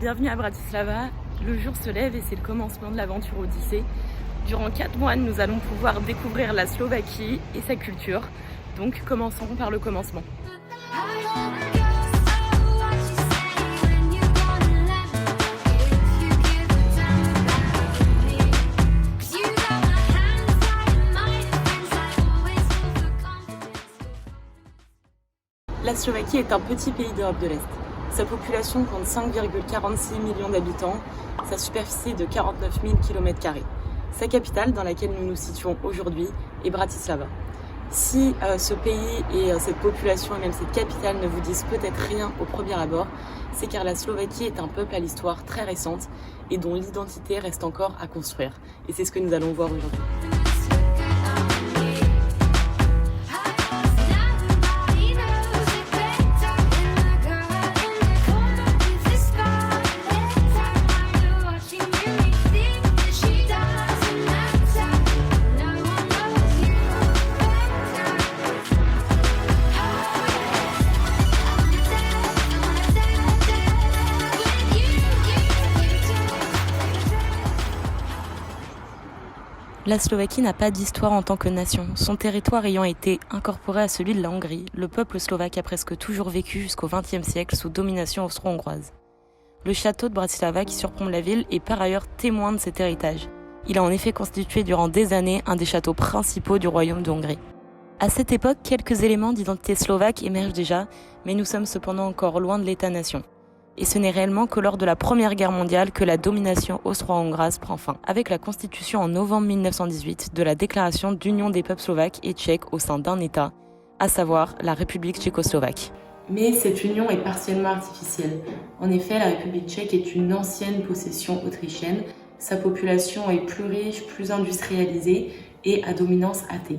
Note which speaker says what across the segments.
Speaker 1: Bienvenue à Bratislava. Le jour se lève et c'est le commencement de l'aventure Odyssée. Durant 4 mois, nous allons pouvoir découvrir la Slovaquie et sa culture. Donc commençons par le commencement. La Slovaquie est un petit pays d'Europe de l'Est. Sa population compte 5,46 millions d'habitants, sa superficie de 49 000 km². Sa capitale, dans laquelle nous nous situons aujourd'hui, est Bratislava. Si ce pays et cette population et même cette capitale ne vous disent peut-être rien au premier abord, c'est car la Slovaquie est un peuple à l'histoire très récente et dont l'identité reste encore à construire. Et c'est ce que nous allons voir aujourd'hui. La Slovaquie n'a pas d'histoire en tant que nation. Son territoire ayant été incorporé à celui de la Hongrie, le peuple slovaque a presque toujours vécu jusqu'au XXe siècle sous domination austro-hongroise. Le château de Bratislava qui surplombe la ville est par ailleurs témoin de cet héritage. Il a en effet constitué durant des années un des châteaux principaux du royaume de Hongrie. À cette époque, quelques éléments d'identité slovaque émergent déjà, mais nous sommes cependant encore loin de l'État-nation. Et ce n'est réellement que lors de la Première Guerre mondiale que la domination austro-hongroise prend fin, avec la constitution en novembre 1918 de la déclaration d'union des peuples slovaques et tchèques au sein d'un État, à savoir la République tchécoslovaque. Mais cette union est partiellement artificielle. En effet, la République tchèque est une ancienne possession autrichienne. Sa population est plus riche, plus industrialisée et à dominance athée.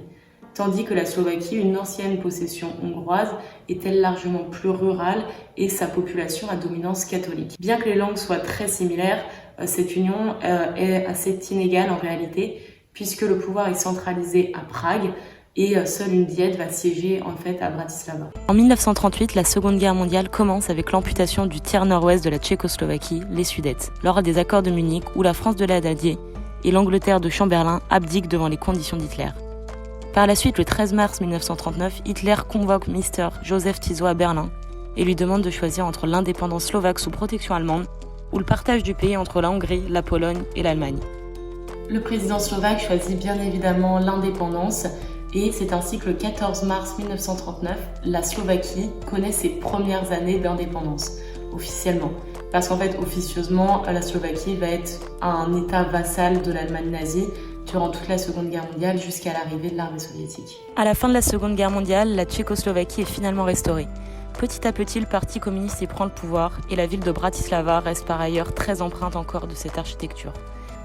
Speaker 1: Tandis que la Slovaquie, une ancienne possession hongroise, est-elle largement plus rurale et sa population à dominance catholique. Bien que les langues soient très similaires, cette union est assez inégale en réalité, puisque le pouvoir est centralisé à Prague et seule une diète va siéger en fait à Bratislava. En 1938, la Seconde Guerre mondiale commence avec l'amputation du tiers nord-ouest de la Tchécoslovaquie, les Sudètes, lors des accords de Munich où la France de Daladier et l'Angleterre de Chamberlain abdiquent devant les conditions d'Hitler. Par la suite, le 13 mars 1939, Hitler convoque Mr. Joseph Tiso à Berlin et lui demande de choisir entre l'indépendance slovaque sous protection allemande ou le partage du pays entre la Hongrie, la Pologne et l'Allemagne. Le président slovaque choisit bien évidemment l'indépendance et c'est ainsi que le 14 mars 1939, la Slovaquie connaît ses premières années d'indépendance, officiellement. Parce qu'en fait, officieusement, la Slovaquie va être un État vassal de l'Allemagne nazie durant toute la Seconde Guerre mondiale jusqu'à l'arrivée de l'armée soviétique. À la fin de la Seconde Guerre mondiale, la Tchécoslovaquie est finalement restaurée. Petit à petit, le parti communiste y prend le pouvoir et la ville de Bratislava reste par ailleurs très empreinte encore de cette architecture.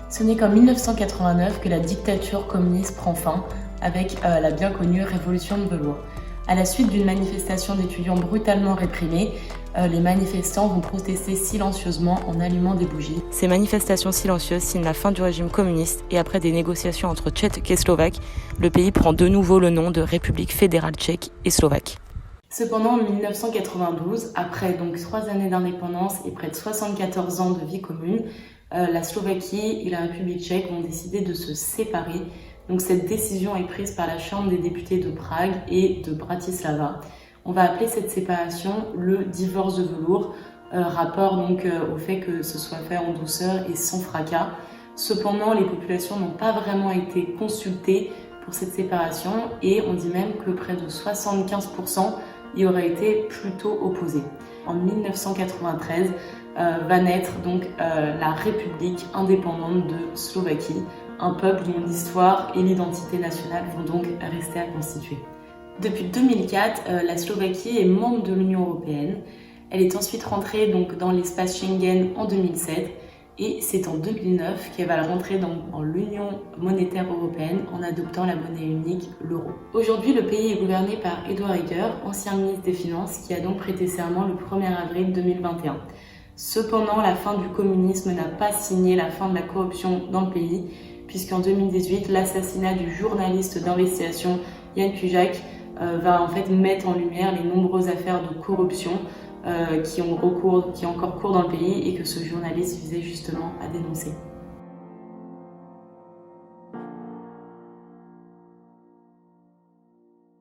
Speaker 1: Ce n'est qu'en 1989 que la dictature communiste prend fin avec la bien connue Révolution de velours. À la suite d'une manifestation d'étudiants brutalement réprimée, les manifestants vont protester silencieusement en allumant des bougies. Ces manifestations silencieuses signent la fin du régime communiste et après des négociations entre Tchèques et Slovaques, le pays prend de nouveau le nom de République fédérale tchèque et slovaque. Cependant, en 1992, après donc 3 années d'indépendance et près de 74 ans de vie commune, la Slovaquie et la République tchèque vont décider de se séparer. Donc cette décision est prise par la Chambre des députés de Prague et de Bratislava. On va appeler cette séparation le divorce de velours, rapport donc au fait que ce soit fait en douceur et sans fracas. Cependant, les populations n'ont pas vraiment été consultées pour cette séparation et on dit même que près de 75% y auraient été plutôt opposés. En 1993 va naître donc la République indépendante de Slovaquie, un peuple dont l'histoire et l'identité nationale vont donc rester à constituer. Depuis 2004, la Slovaquie est membre de l'Union européenne. Elle est ensuite rentrée donc dans l'espace Schengen en 2007 et c'est en 2009 qu'elle va rentrer dans l'Union monétaire européenne en adoptant la monnaie unique, l'euro. Aujourd'hui, le pays est gouverné par Eduard Heger, ancien ministre des Finances, qui a donc prêté serment le 1er avril 2021. Cependant, la fin du communisme n'a pas signé la fin de la corruption dans le pays, puisqu'en 2018, l'assassinat du journaliste d'investigation Jan Kuciak va en fait mettre en lumière les nombreuses affaires de corruption
Speaker 2: qui ont encore cours dans le pays et que ce journaliste visait justement à dénoncer.